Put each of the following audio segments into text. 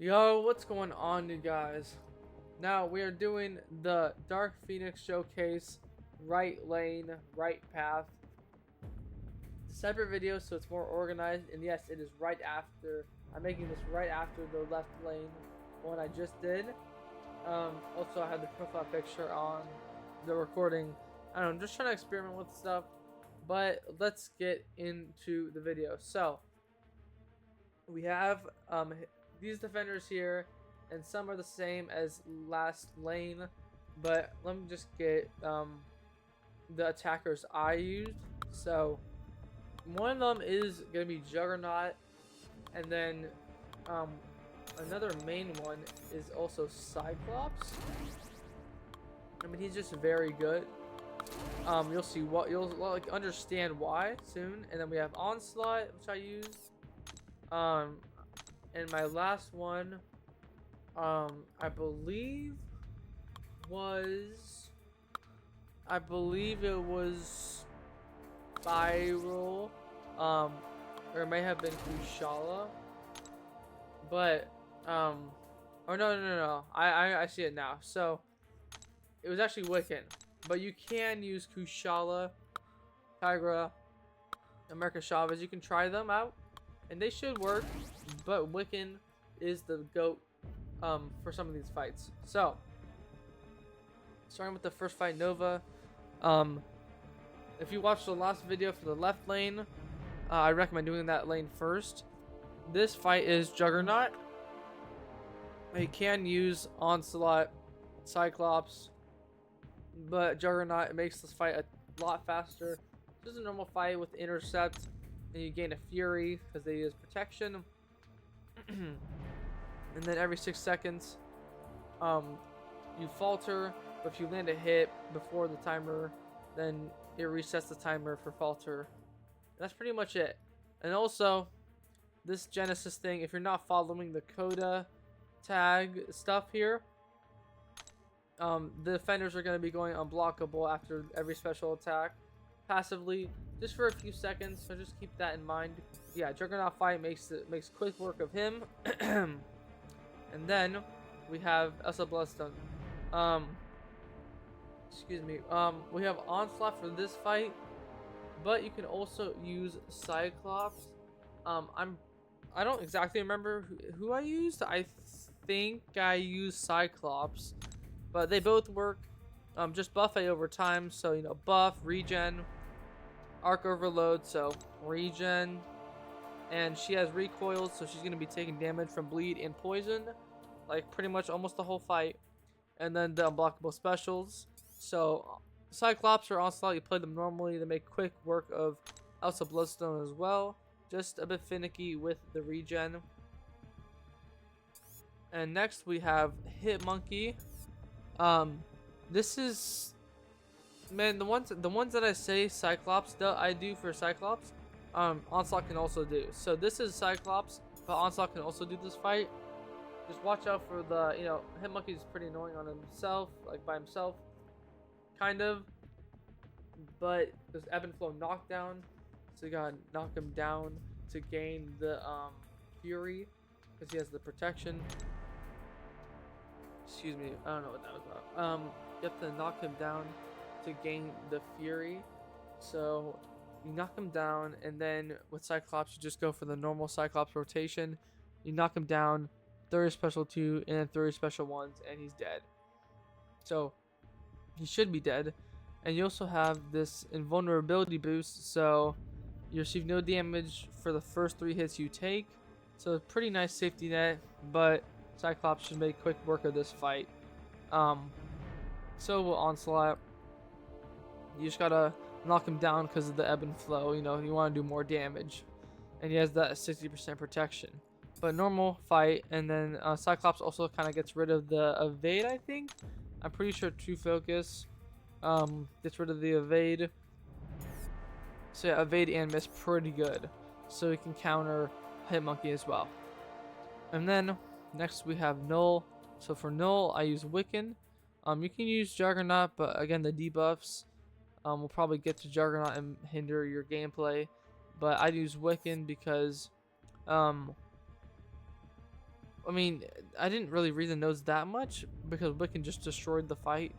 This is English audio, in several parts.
Yo, what's going on, you guys? Now we are doing the Dark Phoenix Showcase right lane, right path. Separate video, so it's more organized. And yes, it is right after. I'm making this right after the left lane one I just did. Also, I have the profile picture on the recording. I don't know, I'm just trying to experiment with stuff. But let's get into the video. So we have these defenders here, and some are the same as last lane, but let me just get the attackers I used. So one of them is gonna be Juggernaut, and then another main one is also Cyclops. I mean, he's just very good. You'll see what you'll like understand why soon. And then we have Onslaught, which I used. And my last one, I believe it was Spiral, or it may have been Kushala, but or no, I see it now. So it was actually Wiccan, but you can use Kushala, Tigra, America Chavez. You can try them out, and they should work. But Wiccan is the GOAT for some of these fights. So, starting with the first fight, Nova. If you watched the last video for the left lane, I recommend doing that lane first. This fight is Juggernaut. You can use Onslaught, Cyclops, but Juggernaut makes this fight a lot faster. This is a normal fight with Intercept, and you gain a Fury because they use protection. And then every 6 seconds you falter, but if you land a hit before the timer, then it resets the timer for falter. And that's pretty much it. And also, this Genesis thing, if you're not following the Coda tag stuff here, the defenders are going to be going unblockable after every special attack passively, just for a few seconds, so just keep that in mind. Yeah, Juggernaut fight makes quick work of him. And then we have Elsa Bloodstone. Excuse me. We have Onslaught for this fight, but you can also use Cyclops. I don't exactly remember who I used. I think I used Cyclops, but they both work. Just buff A over time, so you know, buff, regen, arc overload, so regen. And she has recoils, so she's going to be taking damage from bleed and poison, like pretty much almost the whole fight. And then the unblockable specials. So Cyclops or Onslaught, you play them normally to make quick work of Elsa Bloodstone as well. Just a bit finicky with the regen. And next we have Hit Monkey. This is, man, the ones that I say Cyclops I do for Cyclops. Onslaught can also do. So this is Cyclops, but Onslaught can also do this fight. Just watch out for the, you know, Hitmonkey is pretty annoying on himself, like by himself, kind of. But there's ebb and flow knockdown, so you gotta knock him down to gain the Fury, because he has the protection. Excuse me, I don't know what that was about. You have to knock him down to gain the Fury. So you knock him down, and then with Cyclops, you just go for the normal Cyclops rotation. You knock him down, 30 special 2, and then 30 special 1s, and he's dead. So he should be dead. And you also have this invulnerability boost, so you receive no damage for the first 3 hits you take. So a pretty nice safety net, but Cyclops should make quick work of this fight. So will Onslaught. You just gotta knock him down because of the ebb and flow. You know, you want to do more damage, and he has that 60% protection. But normal fight, and then Cyclops also kind of gets rid of the evade. I think I'm pretty sure True Focus gets rid of the evade. So yeah, evade and miss pretty good, so he can counter Hitmonkey as well. And then next we have Knull. So for Knull, I use Wiccan. You can use Juggernaut, but again, the debuffs will probably get to Juggernaut and hinder your gameplay. But I use Wiccan because I mean, I didn't really read the notes that much because Wiccan just destroyed the fight.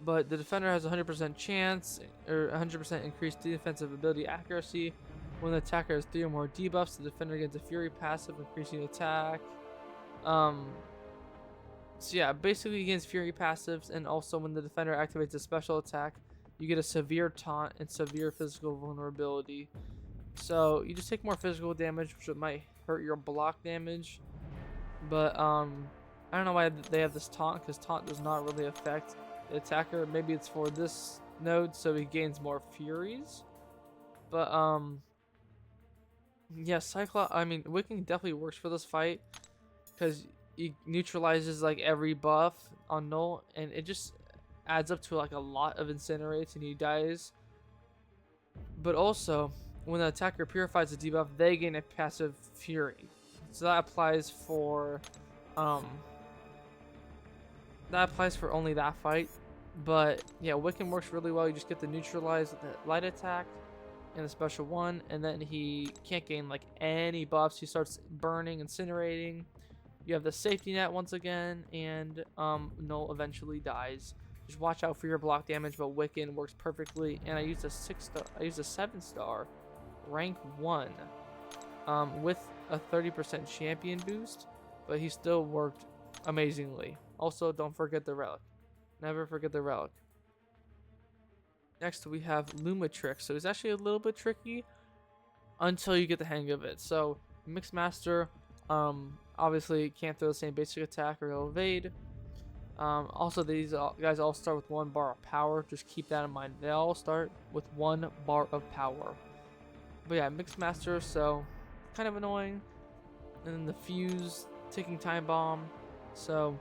But the defender has a 100% chance, or 100% increased defensive ability accuracy. When the attacker has 3 or more debuffs, the defender gets a Fury passive, increasing attack. So yeah, basically against Fury passives, and also when the defender activates a special attack, you get a severe taunt and severe physical vulnerability. So you just take more physical damage, which might hurt your block damage. But I don't know why they have this taunt, because taunt does not really affect the attacker. Maybe it's for this node, so he gains more furies. But yeah, Cyclops. I mean, Wiccan definitely works for this fight because he neutralizes like every buff on Knull, and it just adds up to like a lot of incinerates, and he dies. But also, when the attacker purifies a debuff, they gain a passive fury. So that applies for only that fight. But yeah, Wiccan works really well. You just get to neutralize the light attack and the special one, and then he can't gain like any buffs. He starts burning, incinerating. You have the safety net once again, and Knull eventually dies. Just watch out for your block damage, but Wiccan works perfectly. And I used a 7-star, rank 1, with a 30% champion boost, but he still worked amazingly. Also, don't forget the relic. Never forget the relic. Next, we have Lumatrix. So it's actually a little bit tricky until you get the hang of it. So Mixmaster, obviously can't throw the same basic attack or he'll evade. Also, these guys all start with 1 bar of power. Just keep that in mind. They all start with 1 bar of power. But yeah, Mixmaster, so kind of annoying. And then the fuse, ticking time bomb. So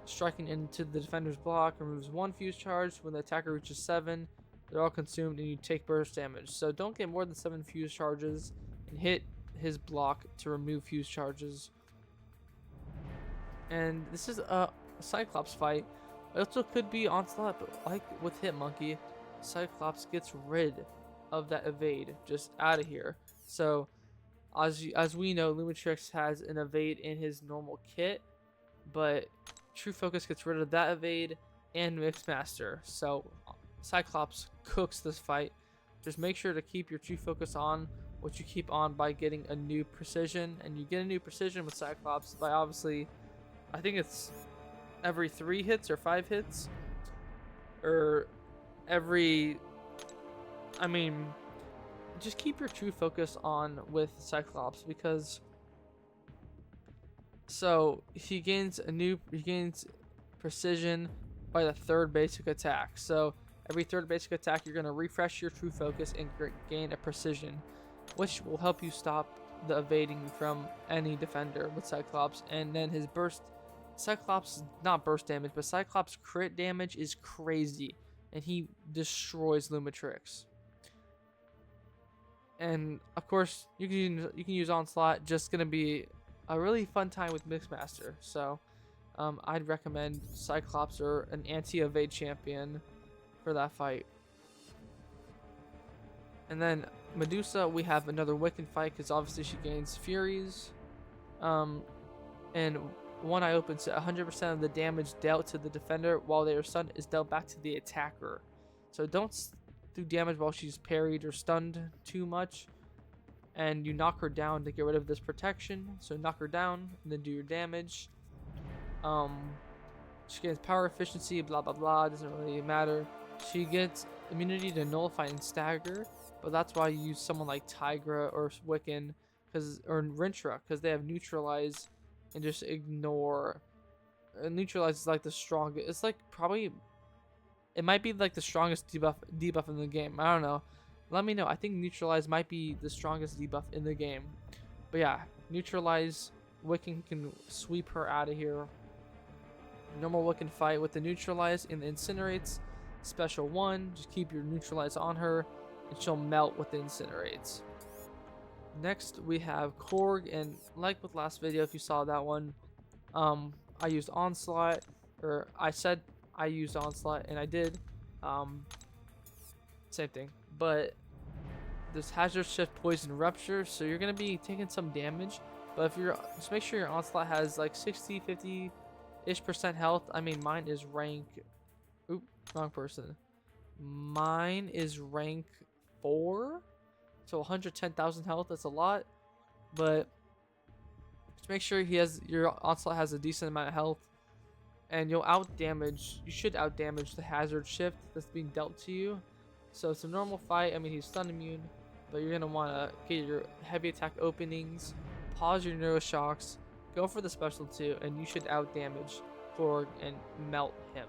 striking into the defender's block removes 1 fuse charge. When the attacker reaches 7, they're all consumed and you take burst damage. So don't get more than 7 fuse charges and hit his block to remove fuse charges. And this is a Cyclops fight. It also could be Onslaught, but like with Hitmonkey, Cyclops gets rid of that evade, just out of here. So as we know, Lumatrix has an evade in his normal kit, but True Focus gets rid of that evade and Mixmaster. So Cyclops cooks this fight. Just make sure to keep your True Focus on, which you keep on by getting a new precision, and you get a new precision with Cyclops by obviously, I think it's every 3 hits or 5 hits, or every, I mean, just keep your True Focus on with Cyclops, because so he gains precision by the 3rd basic attack. So every 3rd basic attack, you're going to refresh your True Focus and gain a precision, which will help you stop the evading from any defender with Cyclops. And then his burst, Cyclops, not burst damage, but Cyclops crit damage is crazy, and he destroys Lumatrix. And of course, you can use Onslaught. Just gonna be a really fun time with Mixmaster. So I'd recommend Cyclops or an anti-evade champion for that fight. And then Medusa, we have another Wiccan fight because obviously she gains Furies. And one eye open, so 100% of the damage dealt to the defender while they are stunned is dealt back to the attacker. So don't do damage while she's parried or stunned too much. And you knock her down to get rid of this protection. So knock her down and then do your damage. She gains power efficiency, blah blah blah, doesn't really matter. She gets immunity to nullify and stagger, but that's why you use someone like Tigra or Wiccan, or Rintra, because they have neutralize and just ignore. Neutralize is like the strongest. It's like probably, it might be like the strongest debuff in the game. I don't know. Let me know. I think neutralize might be the strongest debuff in the game. But yeah, neutralize, Wiccan can sweep her out of here. Normal Wiccan fight with the neutralize and the incinerates. Special 1, just keep your neutralize on her and she'll melt with the incinerates. Next we have Korg, and like with last video, if you saw that one, I used Onslaught, or I said I used Onslaught, and I did. Same thing, but this Hazard Shift Poison Rupture, so you're gonna be taking some damage, But if you're just make sure your Onslaught has like 60, 50-ish% health. I mean, mine is rank. Oop, wrong person. Mine is rank 4, so 110,000 health. That's a lot, but just make sure your Onslaught has a decent amount of health, and you'll out damage. You should out damage the hazard shift that's being dealt to you. So it's a normal fight. I mean, he's stun immune, but you're gonna want to get your heavy attack openings, pause your neuro shocks, go for the special 2, and you should out damage Korg and melt him.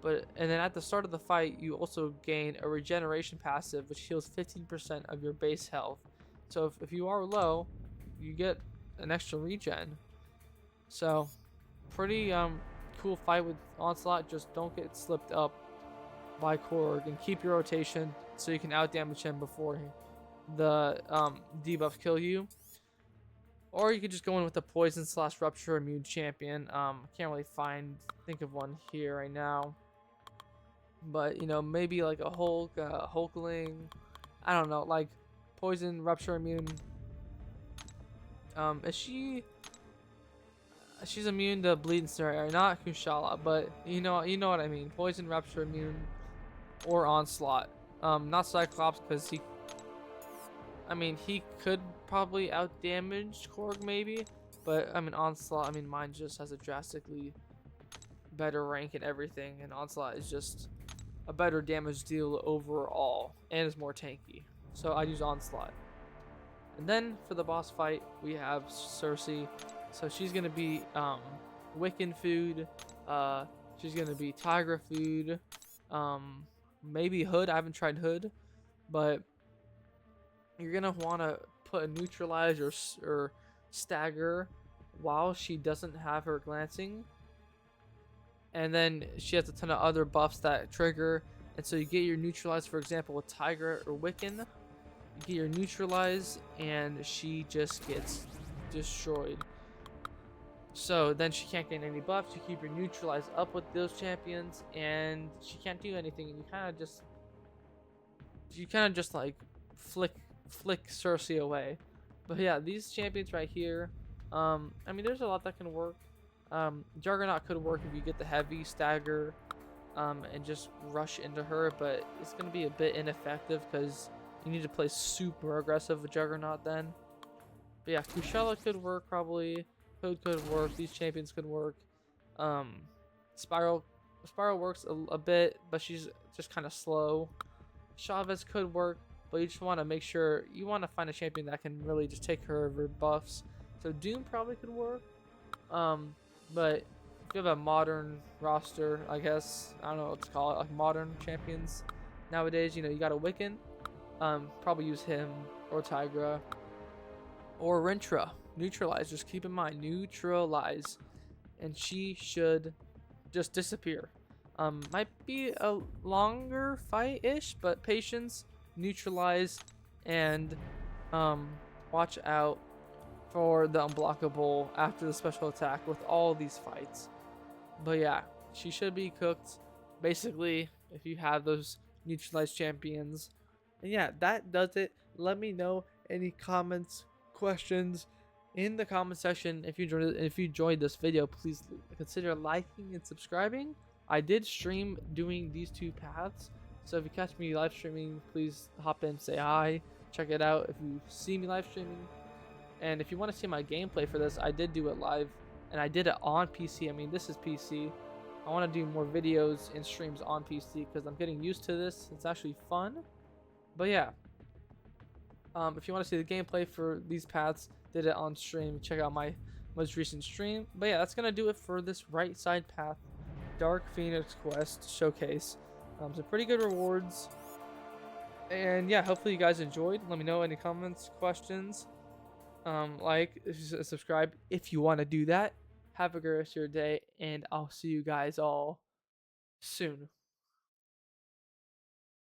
And then at the start of the fight, you also gain a regeneration passive, which heals 15% of your base health. So if you are low, you get an extra regen. So pretty cool fight with Onslaught. Just don't get slipped up by Korg, and keep your rotation so you can out damage him before the debuffs kill you. Or you could just go in with a poison / rupture immune champion. Can't really think of one here right now. But, you know, maybe like a Hulk, Hulkling. I don't know, like poison, rupture immune. She's immune to bleed and snare, not Kushala, but you know what I mean. Poison, rupture immune, or Onslaught. Not Cyclops, because he could probably out damage Korg maybe, but I mean Onslaught. I mean, mine just has a drastically better rank and everything, and Onslaught is just a better damage deal overall and is more tanky. So I use Onslaught. And then for the boss fight, we have Sersi. So she's gonna be Wiccan food. She's gonna be Tigra food. Maybe Hood. I haven't tried Hood, but you're gonna want to put a neutralize or stagger while she doesn't have her glancing. And then she has a ton of other buffs that trigger, and so you get your neutralize, for example, with Tigra or Wiccan. You get your neutralize, and she just gets destroyed. So then she can't gain any buffs. You keep your neutralize up with those champions, and she can't do anything. And you kind of just like flick Sersi away. But yeah, these champions right here. I mean, there's a lot that can work. Juggernaut could work if you get the heavy stagger and just rush into her, but it's going to be a bit ineffective because you need to play super aggressive with Juggernaut then. But yeah, Kushala could work probably. Hood could work. These champions could work. Spiral works a bit, but she's just kind of slow. Chavez could work, but you just want to make sure you want to find a champion that can really just take care of her buffs. So Doom probably could work. But if you have a modern roster, I guess, I don't know what to call it, like modern champions nowadays, you know, you got a Wiccan, probably use him, or Tigra, or Rentra. Neutralize, just keep in mind, neutralize, and she should just disappear. Might be a longer fight-ish, but patience, neutralize, and watch out for the unblockable after the special attack with all these fights. But yeah, she should be cooked basically if you have those neutralized champions. And yeah, that does it. Let me know any comments, questions in the comment section. If you enjoyed this video, please consider liking and subscribing. I did stream doing these two paths, so if you catch me live streaming, please hop in, say hi, check it out if you see me live streaming. And if you want to see my gameplay for this, I did do it live, and I did it on PC. I mean, this is PC. I want to do more videos and streams on PC because I'm getting used to this. It's actually fun. But yeah, if you want to see the gameplay for these paths, did it on stream. Check out my most recent stream. But yeah, that's gonna do it for this right side path Dark Phoenix quest showcase. Some pretty good rewards. And yeah, hopefully you guys enjoyed. Let me know any comments, questions. Like, subscribe if you want to do that. Have a great rest of your day, and I'll see you guys all soon.